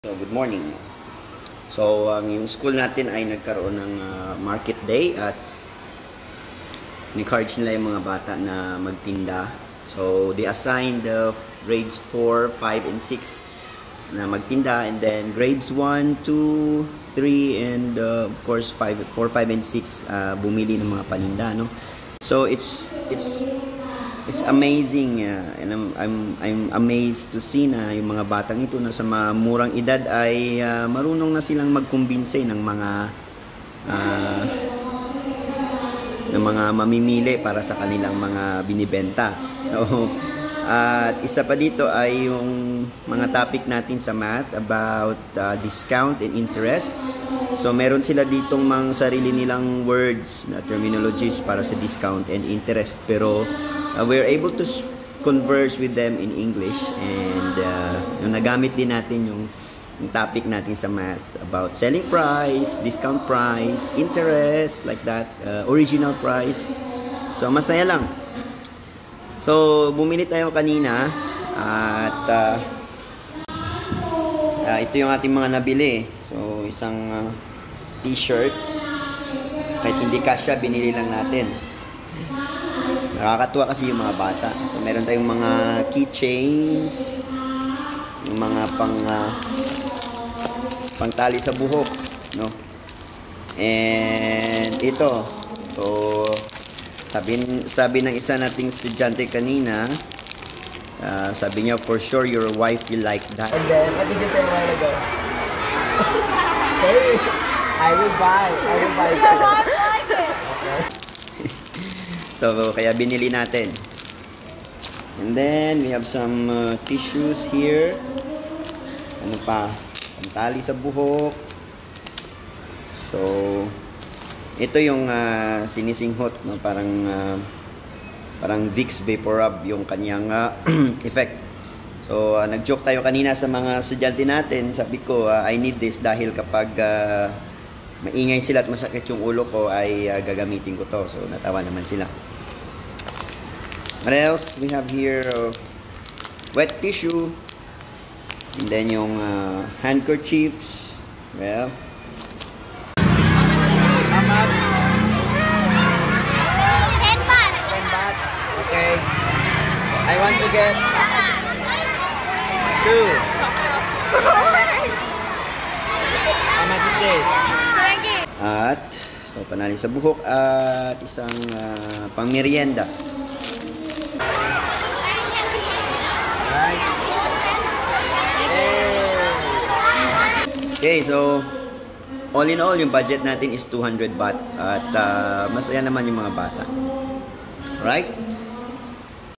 So, good morning. So, yung school natin ay nagkaroon ng market day at encourage nila yung mga bata na magtinda. So, they assigned grades 4, 5, and 6 na magtinda, and then grades 1, 2, 3, and of course 4, 5, and 6 bumili ng mga paninda, no? So, it's amazing, and I'm amazed to see na yung mga batang ito na sa murang edad ay marunong na silang magkumbinse ng mga mamimili para sa kanilang mga binibenta. So, at isa pa dito ay yung mga topic natin sa math about discount and interest. So, meron sila ditong mga sarili nilang words na terminologies para sa discount and interest, pero we're able to converse with them in English, and yung nagamit din natin yung topic natin sa math about selling price, discount price, interest, like that, original price. So, masaya lang. So, bumili tayo kanina at ito yung ating mga nabili. So, isang t-shirt. Kahit hindi kasya, binili lang natin. Nakakatuwa kasi yung mga bata. So, meron tayong mga keychains, yung mga pangtali sa buhok, no? And ito. So, sabi ng isa nating estudyante kanina, sabi niya, for sure your wife will like that. And then, what did you say a while ago? Say it. I will buy it. Okay. So, kaya binili natin. And then, we have some tissues here. Ano pa? Pantali sa buhok. So, ito yung sinisinghot, no? Parang Vicks Vaporub yung kanyang effect. So, nag-joke tayo kanina sa mga estudyante natin. Sabi ko, I need this dahil kapag maingay sila at masakit yung ulo ko ay gagamitin ko to. So, natawa naman sila. What else? We have here wet tissue, and then yung handkerchiefs. Well, How much? 10 baht. 10 baht. Okay. I want to get 2. How much is this? at so panali sa buhok at isang pangmeryenda. Right. Okay, so all in all, yung budget natin is 200 baht at masaya naman yung mga bata. Right?